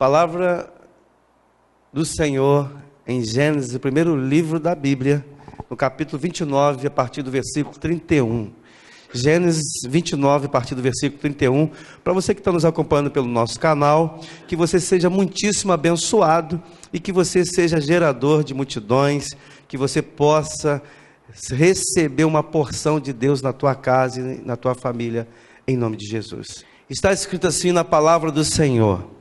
Palavra do Senhor em Gênesis, o primeiro livro da Bíblia, no capítulo 29, a partir do versículo 31. Gênesis 29, a partir do versículo 31. Para você que está nos acompanhando pelo nosso canal, que você seja muitíssimo abençoado e que você seja gerador de multidões, que você possa receber uma porção de Deus na tua casa e na tua família, em nome de Jesus. Está escrito assim na palavra do Senhor: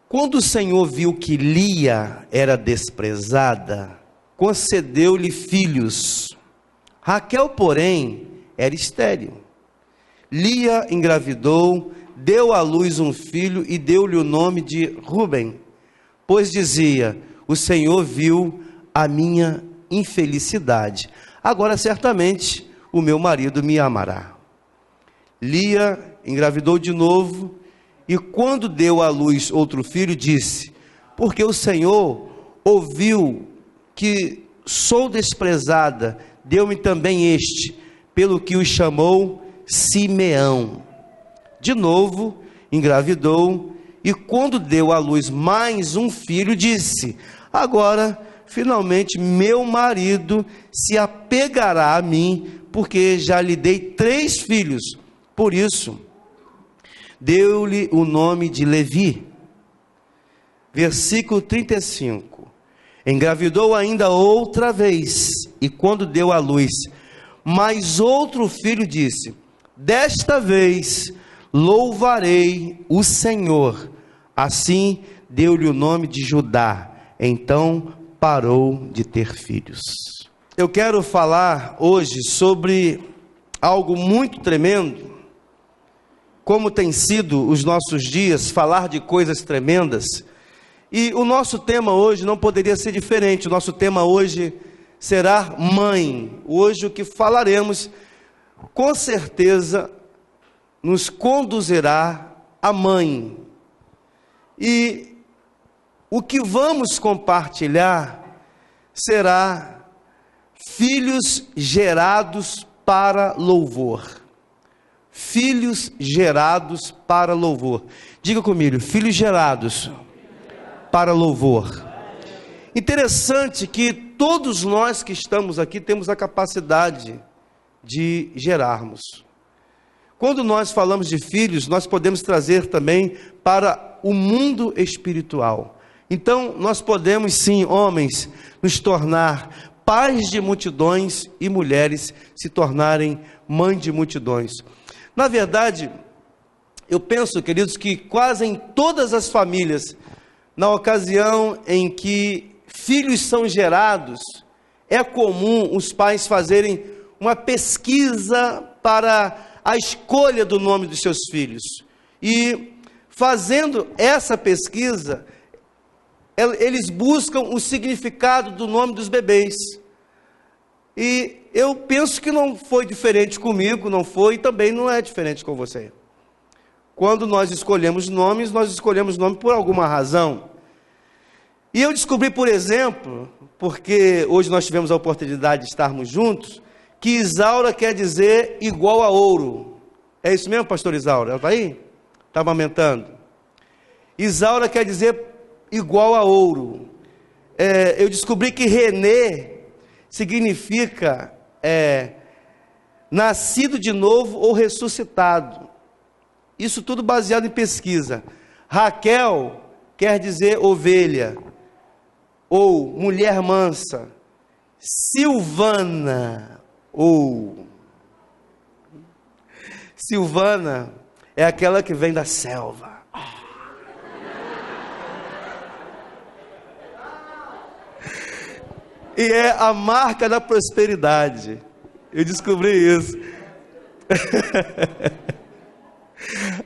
quando o Senhor viu que Lia era desprezada, concedeu-lhe filhos. Raquel, porém, era estéril. Lia engravidou, deu à luz um filho e deu-lhe o nome de Ruben, pois dizia: o Senhor viu a minha infelicidade, agora certamente o meu marido me amará. Lia engravidou de novo, e quando deu à luz outro filho, disse: porque o Senhor ouviu que sou desprezada, deu-me também este, pelo que o chamou Simeão. De novo engravidou, e quando deu à luz mais um filho, disse: agora finalmente meu marido se apegará a mim, porque já lhe dei 3 filhos. Por isso deu-lhe o nome de Levi. Versículo 35. Engravidou ainda outra vez, e quando deu à luz mais outro filho, disse: desta vez louvarei o Senhor. Assim deu-lhe o nome de Judá. Então parou de ter filhos. Eu quero falar hoje sobre algo muito tremendo. Como tem sido os nossos dias, falar de coisas tremendas. E o nosso tema hoje não poderia ser diferente. O nosso tema hoje será mãe. Hoje o que falaremos, com certeza, nos conduzirá à mãe. E o que vamos compartilhar será filhos gerados para louvor. Filhos gerados para louvor. Diga comigo: filhos gerados para louvor. Interessante que todos nós que estamos aqui temos a capacidade de gerarmos. Quando nós falamos de filhos, nós podemos trazer também para o mundo espiritual. Então, nós podemos sim, homens, nos tornar pais de multidões e mulheres se tornarem mães de multidões. Na verdade, eu penso, queridos, que quase em todas as famílias, na ocasião em que filhos são gerados, é comum os pais fazerem uma pesquisa para a escolha do nome dos seus filhos. E fazendo essa pesquisa, eles buscam o significado do nome dos bebês. E eu penso que não foi diferente comigo, não foi, e também não é diferente com você. Quando nós escolhemos nomes, nós escolhemos nome por alguma razão. E eu descobri, por exemplo, porque hoje nós tivemos a oportunidade de estarmos juntos, que Isaura quer dizer igual a ouro. É isso mesmo, pastor Isaura? Ela está aí? Está amamentando. Isaura quer dizer igual a ouro. Eu descobri que Renê significa nascido de novo ou ressuscitado. Isso tudo baseado em pesquisa. Raquel quer dizer ovelha ou mulher mansa. Silvana é aquela que vem da selva. E é a marca da prosperidade. Eu descobri isso.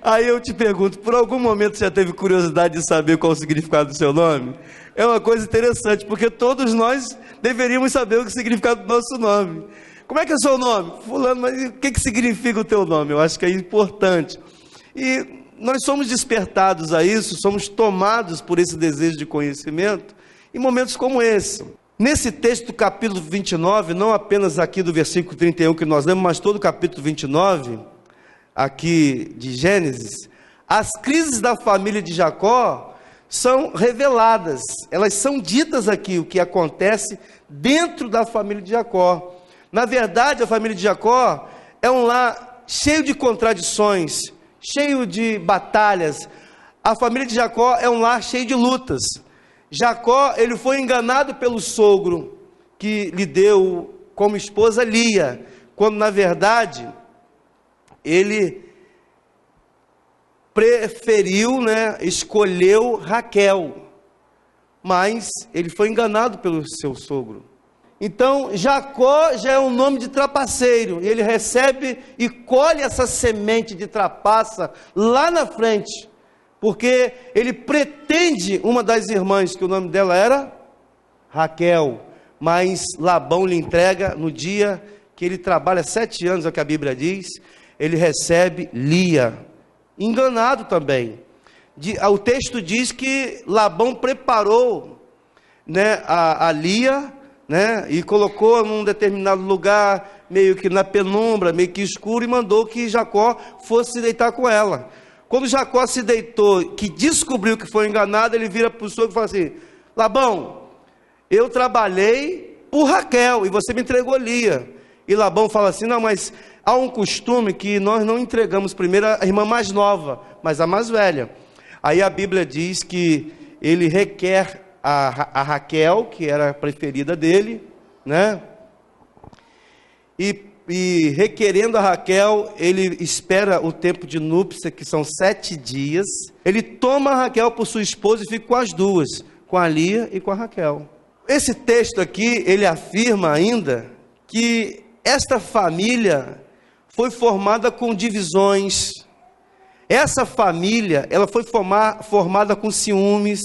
Aí eu te pergunto, por algum momento você já teve curiosidade de saber qual o significado do seu nome? É uma coisa interessante, porque todos nós deveríamos saber o significado do nosso nome. Como é que é o seu nome? Fulano, mas o que significa o teu nome? Eu acho que é importante. E nós somos despertados a isso, somos tomados por esse desejo de conhecimento em momentos como esse. Nesse texto do capítulo 29, não apenas aqui do versículo 31 que nós lemos, mas todo o capítulo 29, aqui de Gênesis, as crises da família de Jacó são reveladas, elas são ditas aqui, o que acontece dentro da família de Jacó. Na verdade, a família de Jacó é um lar cheio de contradições, cheio de batalhas. A família de Jacó é um lar cheio de lutas. Jacó, ele foi enganado pelo sogro, que lhe deu como esposa Lia, quando na verdade, ele preferiu, escolheu Raquel, mas ele foi enganado pelo seu sogro. Então, Jacó já é um nome de trapaceiro, e ele recebe e colhe essa semente de trapaça lá na frente, porque ele pretende uma das irmãs, que o nome dela era Raquel, mas Labão lhe entrega no dia que ele trabalha 7 anos, é o que a Bíblia diz, ele recebe Lia, enganado também. O texto diz que Labão preparou a Lia, e colocou num determinado lugar, meio que na penumbra, meio que escuro, e mandou que Jacó fosse se deitar com ela. Quando Jacó se deitou, que descobriu que foi enganado, ele vira para o sogro e fala assim: Labão, eu trabalhei por Raquel e você me entregou Lia. E Labão fala assim: não, mas há um costume que nós não entregamos primeiro a irmã mais nova, mas a mais velha. Aí a Bíblia diz que ele requer a Raquel, que era a preferida dele, e requerendo a Raquel, ele espera o tempo de núpcia, que são 7 dias, ele toma a Raquel por sua esposa e fica com as duas, com a Lia e com a Raquel. Esse texto aqui, ele afirma ainda que esta família foi formada com divisões, essa família, ela foi formada com ciúmes,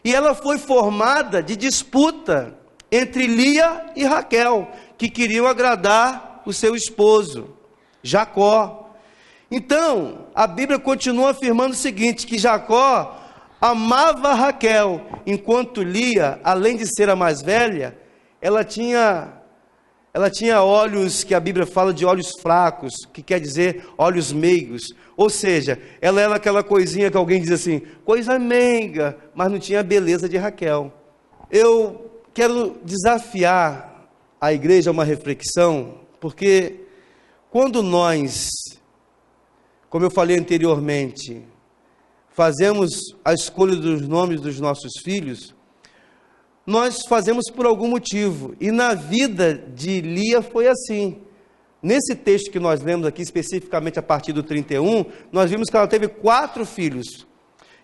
e ela foi formada de disputa entre Lia e Raquel, que queriam agradar o seu esposo, Jacó. Então, a Bíblia continua afirmando o seguinte, que Jacó amava Raquel, enquanto Lia, além de ser a mais velha, ela tinha olhos, que a Bíblia fala de olhos fracos, que quer dizer olhos meigos. Ou seja, ela era aquela coisinha que alguém diz assim, coisa meiga, mas não tinha a beleza de Raquel. Eu quero desafiar a igreja a uma reflexão, porque quando nós, como eu falei anteriormente, fazemos a escolha dos nomes dos nossos filhos, nós fazemos por algum motivo, e na vida de Lia foi assim. Nesse texto que nós lemos aqui, especificamente a partir do 31, nós vimos que ela teve 4 filhos,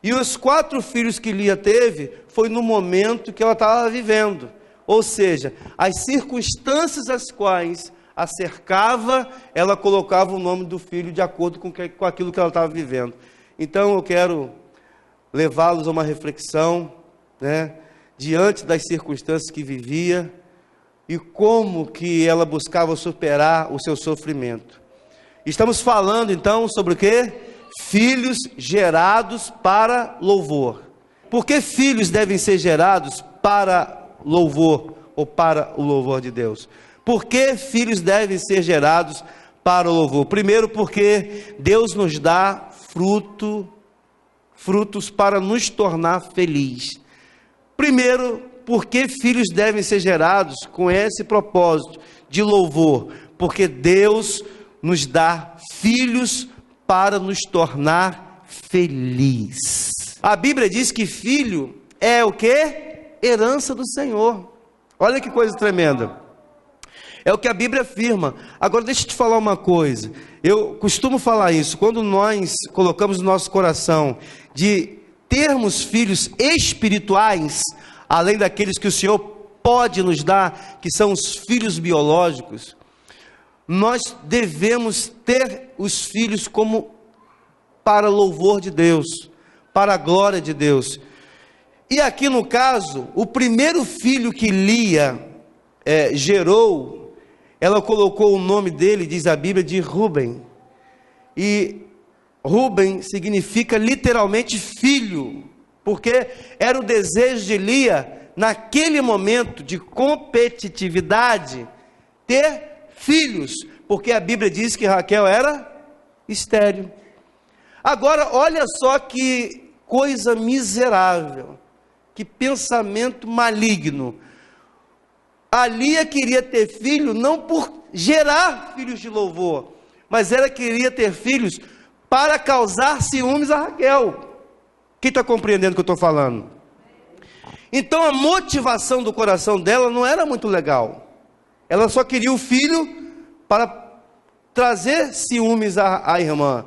e os 4 filhos que Lia teve, foi no momento que ela estava vivendo, ou seja, as circunstâncias as quais a cercava, ela colocava o nome do filho de acordo com aquilo que ela estava vivendo. Então eu quero levá-los a uma reflexão, diante das circunstâncias que vivia, e como que ela buscava superar o seu sofrimento. Estamos falando então sobre o quê? Filhos gerados para louvor. Por que filhos devem ser gerados para louvor, ou para o louvor de Deus? Por que filhos devem ser gerados para o louvor? Primeiro, porque Deus nos dá frutos para nos tornar felizes. Primeiro, porque filhos devem ser gerados com esse propósito de louvor? Porque Deus nos dá filhos para nos tornar felizes. A Bíblia diz que filho é o quê? Herança do Senhor. Olha que coisa tremenda. É o que a Bíblia afirma. Agora deixa eu te falar uma coisa. Eu costumo falar isso. Quando nós colocamos no nosso coração de termos filhos espirituais, além daqueles que o Senhor pode nos dar, que são os filhos biológicos, nós devemos ter os filhos como para louvor de Deus, para a glória de Deus. E aqui no caso, o primeiro filho que Lia gerou, ela colocou o nome dele, diz a Bíblia, de Rúben. E Rúben significa literalmente filho, porque era o desejo de Lia, naquele momento de competitividade, ter filhos, porque a Bíblia diz que Raquel era estéril. Agora, olha só que coisa miserável, que pensamento maligno. A Lia queria ter filho não por gerar filhos de louvor, mas ela queria ter filhos para causar ciúmes a Raquel. Quem está compreendendo o que eu estou falando? Então a motivação do coração dela não era muito legal. Ela só queria o filho para trazer ciúmes à irmã.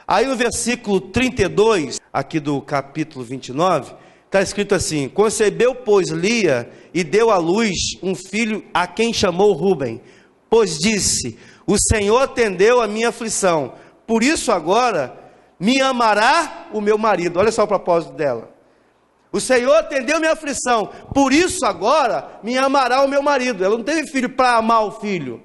Aí no versículo 32, aqui do capítulo 29, está escrito assim: concebeu, pois, Lia, e deu à luz um filho, a quem chamou Ruben, pois disse: o Senhor atendeu a minha aflição, por isso agora me amará o meu marido. Olha só o propósito dela. O Senhor atendeu minha aflição, por isso agora me amará o meu marido. Ela não teve filho para amar o filho,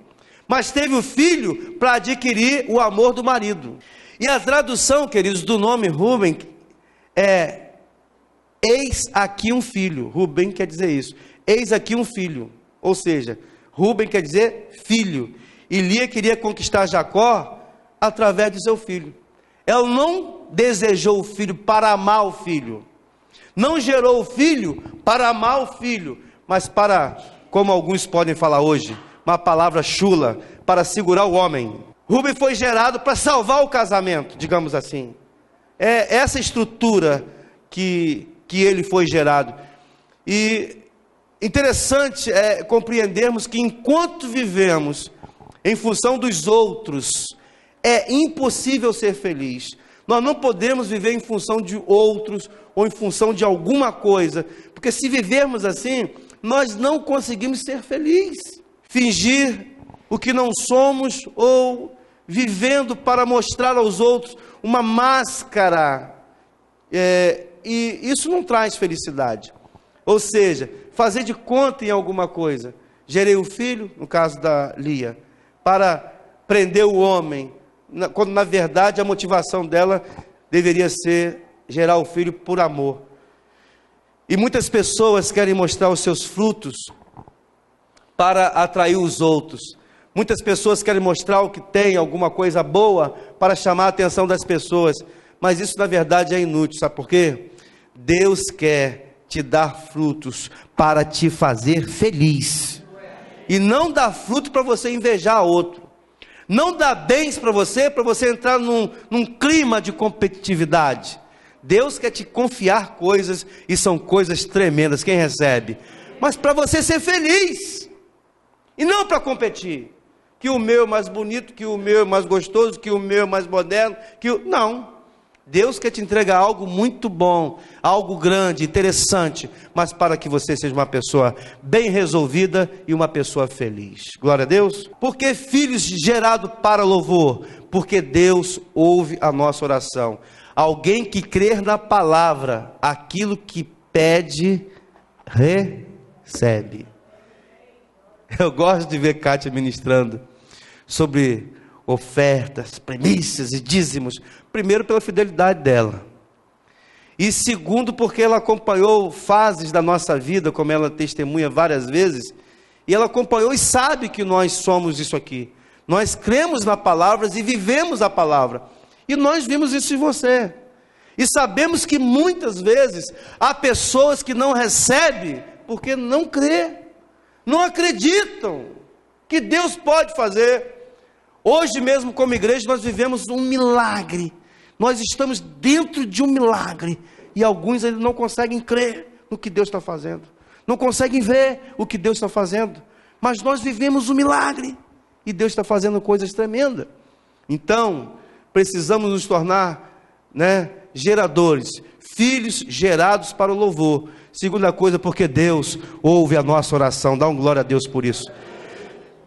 mas teve o filho para adquirir o amor do marido. E a tradução, queridos, do nome Ruben é: eis aqui um filho. Ruben quer dizer isso, eis aqui um filho. Ou seja, Ruben quer dizer filho. E Lia queria conquistar Jacó através de seu filho. Ela não desejou o filho para amar o filho, não gerou o filho para amar o filho, mas para, como alguns podem falar hoje, uma palavra chula, para segurar o homem. Ruben foi gerado para salvar o casamento, digamos assim. É essa estrutura que ele foi gerado. E interessante é compreendermos que enquanto vivemos em função dos outros, é impossível ser feliz. Nós não podemos viver em função de outros ou em função de alguma coisa, porque se vivermos assim, nós não conseguimos ser felizes. Fingir o que não somos ou vivendo para mostrar aos outros uma máscara, e isso não traz felicidade. Ou seja, fazer de conta em alguma coisa. Gerei o filho, no caso da Lia, para prender o homem, quando na verdade a motivação dela deveria ser gerar o filho por amor. E muitas pessoas querem mostrar os seus frutos para atrair os outros. Muitas pessoas querem mostrar o que tem, alguma coisa boa, para chamar a atenção das pessoas. Mas isso na verdade é inútil, sabe por quê? Deus quer te dar frutos para te fazer feliz. E não dá fruto para você invejar outro. Não dá bens para você entrar num clima de competitividade. Deus quer te confiar coisas, e são coisas tremendas, quem recebe? Mas para você ser feliz, e não para competir. Que o meu é mais bonito, que o meu é mais gostoso, que o meu é mais moderno, não. Deus quer te entregar algo muito bom, algo grande, interessante, mas para que você seja uma pessoa bem resolvida e uma pessoa feliz. Glória a Deus. Por que filhos gerados para louvor? Porque Deus ouve a nossa oração. Alguém que crer na palavra, aquilo que pede, recebe. Eu gosto de ver Kátia ministrando sobre ofertas, primícias e dízimos. Primeiro, pela fidelidade dela. E segundo, porque ela acompanhou fases da nossa vida, como ela testemunha várias vezes. E ela acompanhou e sabe que nós somos isso aqui. Nós cremos na palavra e vivemos a palavra. E nós vimos isso em você. E sabemos que muitas vezes há pessoas que não recebem porque não crê, não acreditam que Deus pode fazer. Hoje mesmo como igreja nós vivemos um milagre. Nós estamos dentro de um milagre. E alguns ainda não conseguem crer no que Deus está fazendo. Não conseguem ver o que Deus está fazendo. Mas nós vivemos um milagre. E Deus está fazendo coisas tremendas. Então, precisamos nos tornar, geradores. Filhos gerados para o louvor. Segunda coisa, porque Deus ouve a nossa oração. Dá um glória a Deus por isso.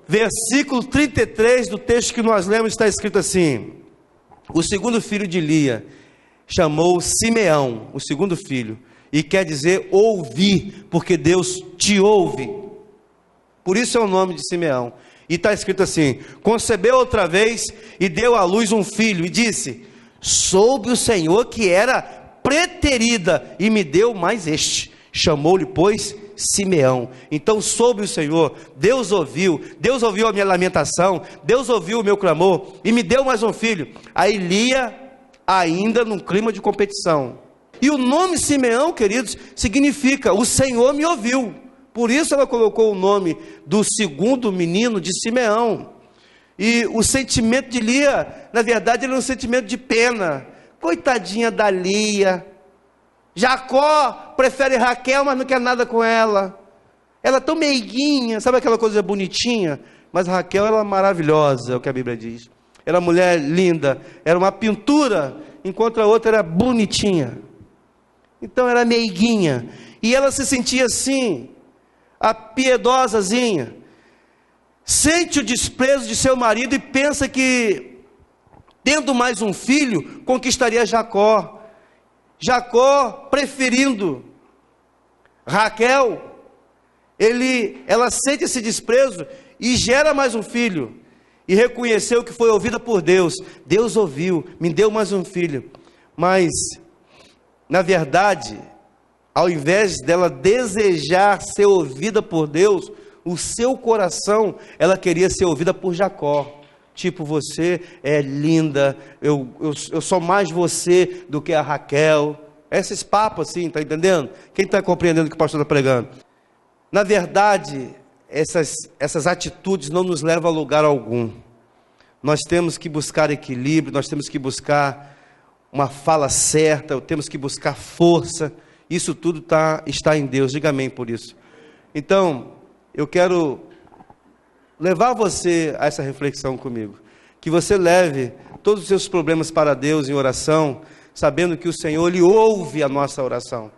Versículo 33 do texto que nós lemos está escrito assim: o segundo filho de Lia chamou Simeão, o segundo filho, e quer dizer ouvir, porque Deus te ouve. Por isso é o nome de Simeão. E está escrito assim: concebeu outra vez e deu à luz um filho, e disse: soube o Senhor que era preterida, e me deu mais este. Chamou-lhe, pois, Simeão. Então soube o Senhor, Deus ouviu a minha lamentação, Deus ouviu o meu clamor, e me deu mais um filho. Aí Lia ainda num clima de competição. E o nome Simeão, queridos, significa o Senhor me ouviu. Por isso ela colocou o nome do segundo menino de Simeão. E o sentimento de Lia, na verdade, era um sentimento de pena. Coitadinha da Lia. Jacó prefere Raquel, mas não quer nada com ela. Ela é tão meiguinha, sabe aquela coisa bonitinha? Mas Raquel, ela é maravilhosa, é o que a Bíblia diz. Era uma mulher linda, era uma pintura, enquanto a outra era bonitinha. Então era meiguinha. E ela se sentia assim, a piedosazinha. Sente o desprezo de seu marido e pensa que, tendo mais um filho, conquistaria Jacó. Jacó preferindo Raquel, ela sente esse desprezo e gera mais um filho. E reconheceu que foi ouvida por Deus. Deus ouviu, me deu mais um filho. Mas, na verdade, ao invés dela desejar ser ouvida por Deus, o seu coração, ela queria ser ouvida por Jacó. Tipo, você é linda, eu sou mais você do que a Raquel. Esses papos assim, está entendendo? Quem está compreendendo o que o pastor está pregando? Na verdade, essas atitudes não nos levam a lugar algum. Nós temos que buscar equilíbrio, nós temos que buscar uma fala certa, temos que buscar força. Isso tudo está em Deus, diga amém por isso. Então, eu quero levar você a essa reflexão comigo. Que você leve todos os seus problemas para Deus em oração, sabendo que o Senhor, Ele ouve a nossa oração.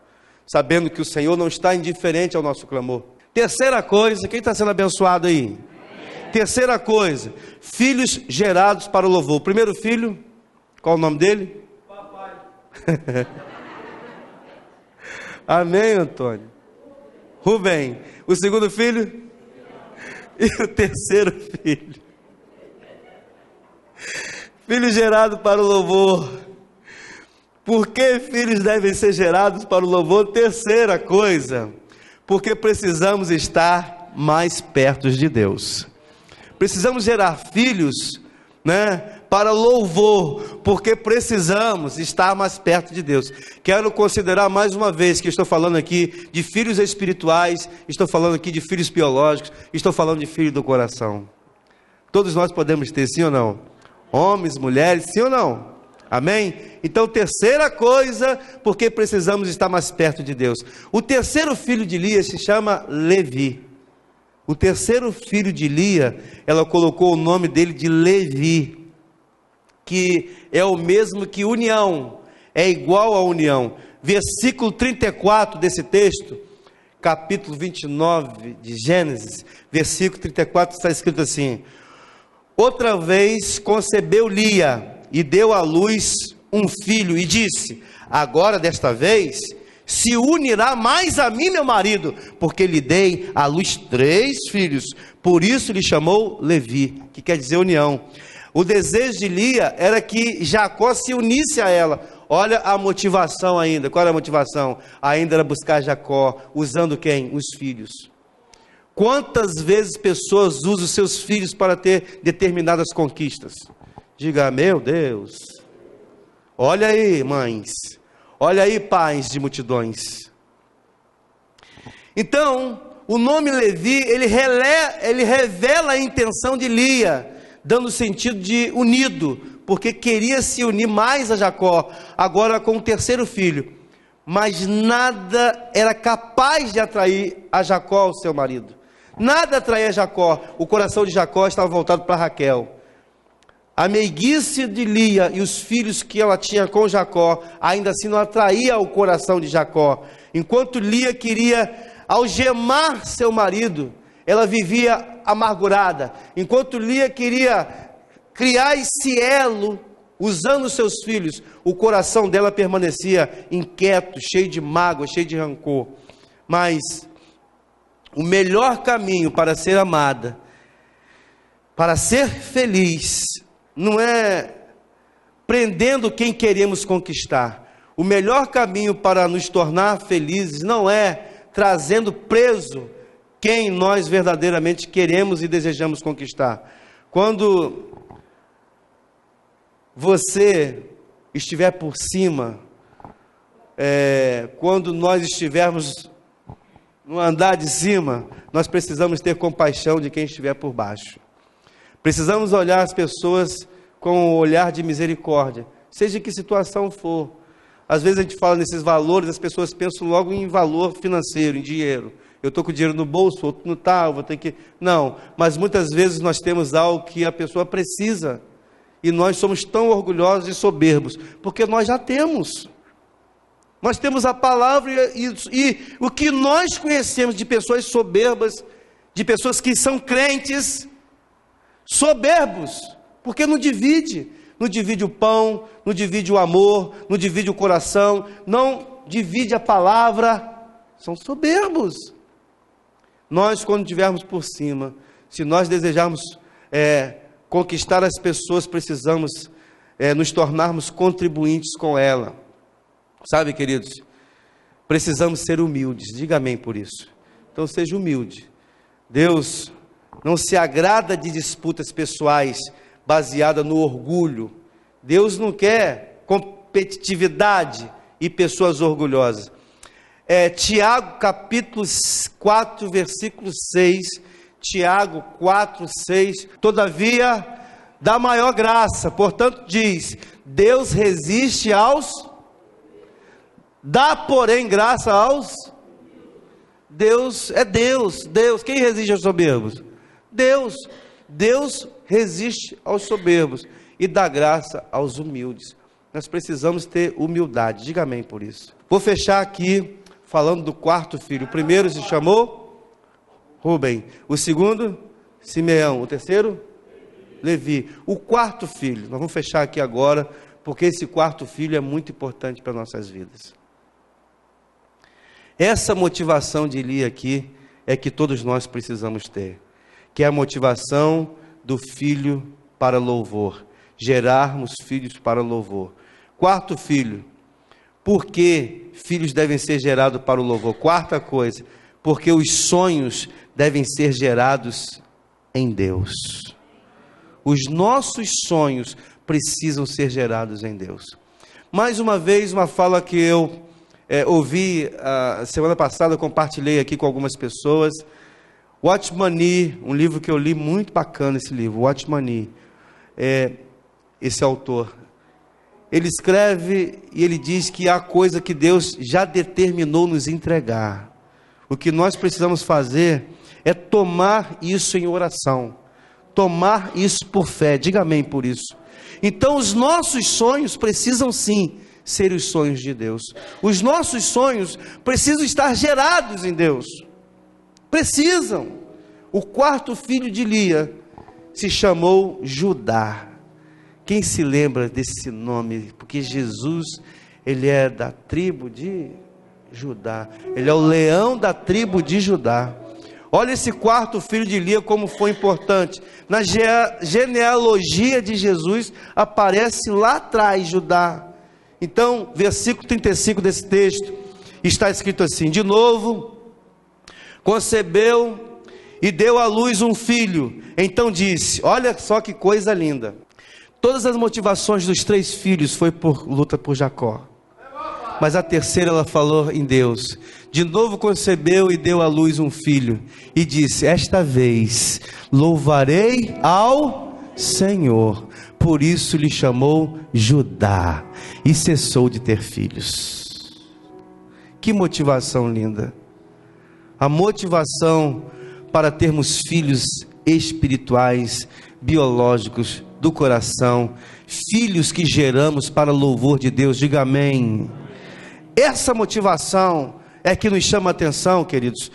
Sabendo que o Senhor não está indiferente ao nosso clamor. Terceira coisa, quem está sendo abençoado aí? Amém. Terceira coisa, filhos gerados para o louvor. O primeiro filho, qual o nome dele? Papai. Amém, Antônio? Rubem. O segundo filho? E o terceiro filho? Filho gerado para o louvor. Por que filhos devem ser gerados para o louvor? Terceira coisa, porque precisamos estar mais perto de Deus. Precisamos gerar filhos, para louvor, porque precisamos estar mais perto de Deus. Quero considerar mais uma vez que estou falando aqui de filhos espirituais, estou falando aqui de filhos biológicos, estou falando de filho do coração. Todos nós podemos ter, sim ou não? Homens, mulheres, sim ou não? Amém? Então, terceira coisa, porque precisamos estar mais perto de Deus. O terceiro filho de Lia se chama Levi. O terceiro filho de Lia, ela colocou o nome dele de Levi, que é o mesmo que união, é igual a união. Versículo 34 desse texto, capítulo 29 de Gênesis, versículo 34, está escrito assim: outra vez concebeu Lia e deu à luz um filho, e disse: agora desta vez se unirá mais a mim meu marido, porque lhe dei à luz 3 filhos, por isso lhe chamou Levi, que quer dizer união. O desejo de Lia era que Jacó se unisse a ela. Olha a motivação ainda, qual era a motivação? Ainda era buscar Jacó, usando quem? Os filhos. Quantas vezes pessoas usam seus filhos para ter determinadas conquistas? Diga, meu Deus. Olha aí, mães. Olha aí, pais de multidões. Então, o nome Levi, ele revela a intenção de Lia, dando sentido de unido, porque queria se unir mais a Jacó, agora com o terceiro filho. Mas nada era capaz de atrair a Jacó, o seu marido. Nada atraía Jacó. O coração de Jacó estava voltado para Raquel. A meiguice de Lia e os filhos que ela tinha com Jacó, ainda assim não atraía o coração de Jacó. Enquanto Lia queria algemar seu marido, ela vivia amargurada. Enquanto Lia queria criar esse elo, usando seus filhos, o coração dela permanecia inquieto, cheio de mágoa, cheio de rancor. Mas o melhor caminho para ser amada, para ser feliz, não é prendendo quem queremos conquistar. O melhor caminho para nos tornar felizes não é trazendo preso quem nós verdadeiramente queremos e desejamos conquistar. Quando você estiver por cima, quando nós estivermos no andar de cima, nós precisamos ter compaixão de quem estiver por baixo. Precisamos olhar as pessoas com um olhar de misericórdia, seja que situação for. Às vezes a gente fala nesses valores, as pessoas pensam logo em valor financeiro, em dinheiro. Eu estou com o dinheiro no bolso, outro não está, vou ter que... Não, mas muitas vezes nós temos algo que a pessoa precisa, e nós somos tão orgulhosos e soberbos, porque nós já temos. Nós temos a palavra e o que nós conhecemos de pessoas soberbas, de pessoas que são crentes, soberbos, porque não divide o pão, não divide o amor, não divide o coração, não divide a palavra, são soberbos. Nós, quando estivermos por cima, se nós desejarmos conquistar as pessoas, precisamos nos tornarmos contribuintes com ela. Sabe, queridos, precisamos ser humildes, diga amém por isso. Então seja humilde. Deus não se agrada de disputas pessoais baseadas no orgulho. Deus não quer competitividade e pessoas orgulhosas. Tiago capítulo 4, versículo 6, Tiago 4, 6, todavia dá maior graça, portanto diz, Deus resiste aos... Dá, porém, graça aos... Deus, quem resiste aos soberbos? Deus resiste aos soberbos e dá graça aos humildes. Nós precisamos ter humildade, diga amém por isso. Vou fechar aqui falando do quarto filho. O primeiro se chamou Rubem, o segundo Simeão, o terceiro Levi. O quarto filho, nós vamos fechar aqui agora, porque esse quarto filho é muito importante para nossas vidas. Essa motivação de Eli aqui é que todos nós precisamos ter, que é a motivação do filho para louvor, gerarmos filhos para louvor. Quarto filho, por que filhos devem ser gerados para o louvor? Quarta coisa, porque os sonhos devem ser gerados em Deus. Os nossos sonhos precisam ser gerados em Deus. Mais uma vez, uma fala que eu ouvi semana passada, eu compartilhei aqui com algumas pessoas. Watchman Nee, um livro que eu li, muito bacana esse livro, Watchman Nee, esse autor, ele escreve e ele diz que há coisa que Deus já determinou nos entregar. O que nós precisamos fazer é tomar isso em oração, tomar isso por fé, diga amém por isso. Então os nossos sonhos precisam sim ser os sonhos de Deus. Os nossos sonhos precisam estar gerados em Deus. Precisam. O quarto filho de Lia se chamou Judá. Quem se lembra desse nome? Porque Jesus, ele é da tribo de Judá. Ele é o leão da tribo de Judá. Olha esse quarto filho de Lia como foi importante. Na genealogia de Jesus aparece lá atrás Judá. Então, versículo 35 desse texto, está escrito assim, de novo, concebeu e deu à luz um filho, então disse, olha só que coisa linda, todas as motivações dos 3 filhos foi por luta por Jacó, mas a terceira ela falou em Deus, de novo concebeu e deu à luz um filho, e disse, esta vez louvarei ao Senhor, por isso lhe chamou Judá, e cessou de ter filhos. Que motivação linda! A motivação para termos filhos espirituais, biológicos, do coração, filhos que geramos para louvor de Deus, diga amém. Essa motivação é que nos chama a atenção, queridos.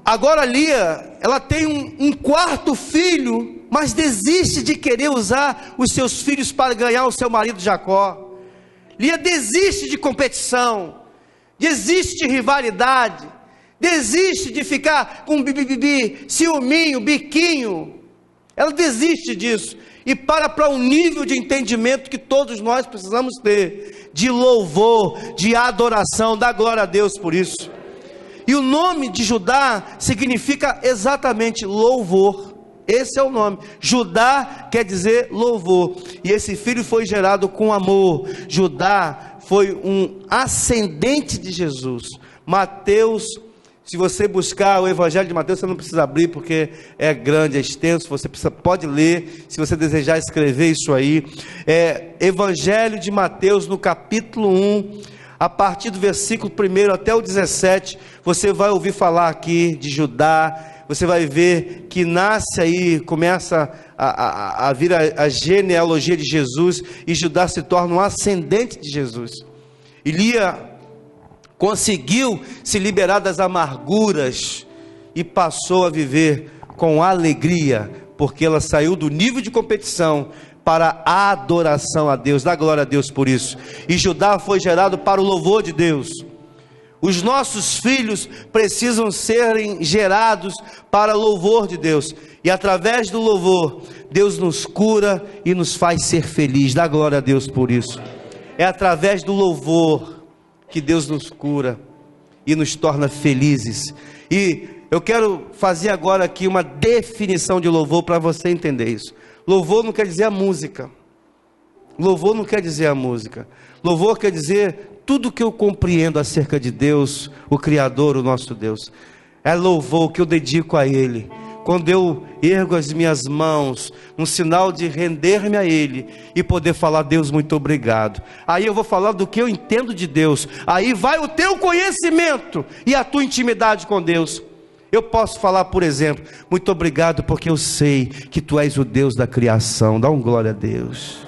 Agora Lia, ela tem um quarto filho, mas desiste de querer usar os seus filhos para ganhar o seu marido Jacó. Lia desiste de competição, desiste de rivalidade, desiste de ficar com bibibibi, ciúminho, biquinho. Ela desiste disso e para um nível de entendimento que todos nós precisamos ter, de louvor, de adoração, dá glória a Deus por isso. E o nome de Judá significa exatamente louvor. Esse é o nome. Judá quer dizer louvor. E esse filho foi gerado com amor. Judá foi um ascendente de Jesus. Mateus, se você buscar o Evangelho de Mateus, você não precisa abrir porque é grande, é extenso, você pode ler, se você desejar escrever isso aí. Evangelho de Mateus, no capítulo 1, a partir do versículo 1 até o 17, você vai ouvir falar aqui de Judá. Você vai ver que nasce aí, começa a vir a genealogia de Jesus, e Judá se torna um ascendente de Jesus. E Lia conseguiu se liberar das amarguras e passou a viver com alegria, porque ela saiu do nível de competição para a adoração a Deus. Dá glória a Deus por isso. E Judá foi gerado para o louvor de Deus. Os nossos filhos precisam serem gerados para louvor de Deus. E através do louvor, Deus nos cura e nos faz ser feliz. Dá glória a Deus por isso. É através do louvor que Deus nos cura e nos torna felizes. E eu quero fazer agora aqui uma definição de louvor para você entender isso. Louvor não quer dizer a música. Louvor não quer dizer a música. Louvor quer dizer tudo que eu compreendo acerca de Deus, o Criador, o nosso Deus. É louvor que eu dedico a Ele. Quando eu ergo as minhas mãos, um sinal de render-me a Ele e poder falar: Deus, muito obrigado. Aí eu vou falar do que eu entendo de Deus. Aí vai o teu conhecimento e a tua intimidade com Deus. Eu posso falar, por exemplo: muito obrigado porque eu sei que Tu és o Deus da criação. Dá um glória a Deus.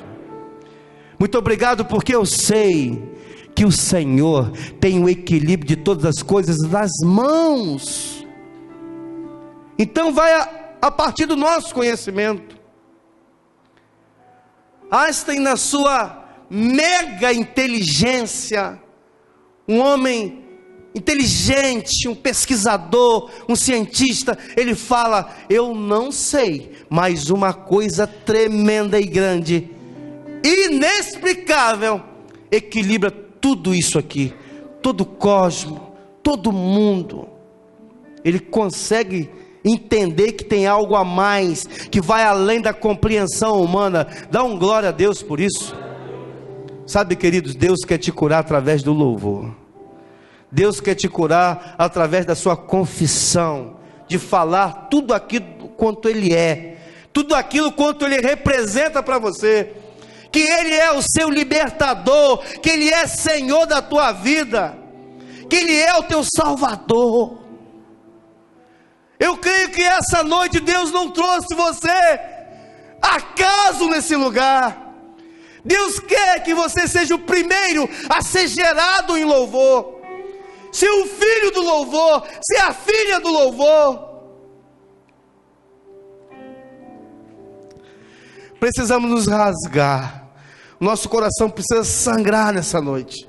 Muito obrigado porque eu sei que o Senhor tem o equilíbrio de todas as coisas nas mãos. Então vai a partir do nosso conhecimento. Einstein, na sua mega inteligência, um homem inteligente, um pesquisador, um cientista, ele fala: eu não sei, mas uma coisa tremenda e grande, inexplicável, equilibra tudo isso aqui, todo o cosmo, todo mundo. Ele consegue entender que tem algo a mais, que vai além da compreensão humana. Dá um glória a Deus por isso. Sabe, queridos, Deus quer te curar através do louvor. Deus quer te curar através da sua confissão, de falar tudo aquilo quanto Ele é, tudo aquilo quanto Ele representa para você, que Ele é o seu libertador, que Ele é Senhor da tua vida, que Ele é o teu Salvador. Eu creio que essa noite Deus não trouxe você acaso nesse lugar. Deus quer que você seja o primeiro a ser gerado em louvor, ser o filho do louvor, ser a filha do louvor. Precisamos nos rasgar, o nosso coração precisa sangrar nessa noite.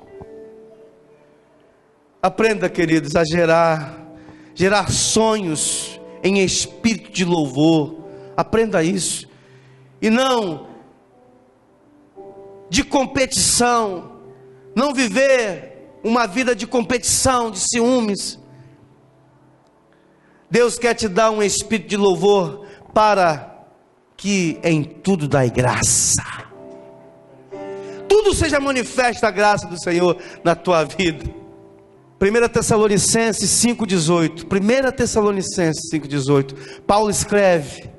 Aprenda, queridos, a gerar sonhos em espírito de louvor. Aprenda isso. E não de competição, não viver uma vida de competição, de ciúmes. Deus quer te dar um espírito de louvor para que em tudo dai graça. Tudo seja manifesta a graça do Senhor na tua vida. 1 Tessalonicenses 5,18. 1 Tessalonicenses 5,18. Paulo escreve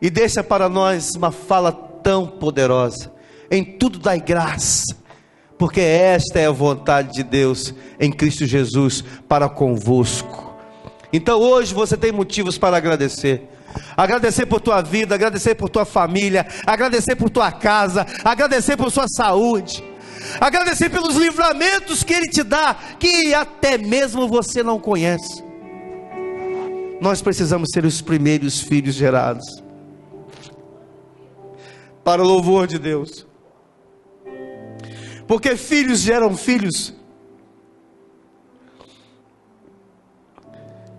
e deixa para nós uma fala tão poderosa: em tudo dai graça, porque esta é a vontade de Deus em Cristo Jesus para convosco. Então hoje você tem motivos para agradecer. Agradecer por tua vida, agradecer por tua família, agradecer por tua casa, agradecer por sua saúde, agradecer pelos livramentos que Ele te dá, que até mesmo você não conhece. Nós precisamos ser os primeiros filhos gerados para o louvor de Deus, porque filhos geram filhos.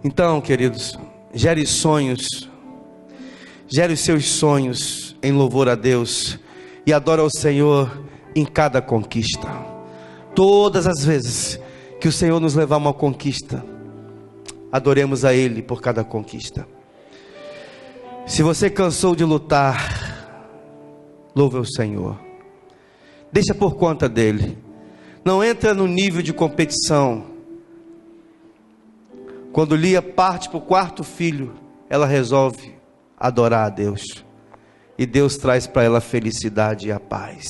Então, queridos, gere sonhos, gere os seus sonhos em louvor a Deus, e adora ao Senhor em cada conquista. Todas as vezes que o Senhor nos levar a uma conquista, adoremos a Ele por cada conquista. Se você cansou de lutar, louve o Senhor. Deixa por conta dele. Não entra no nível de competição. Quando Lia parte para o quarto filho, ela resolve adorar a Deus. E Deus traz para ela a felicidade e a paz.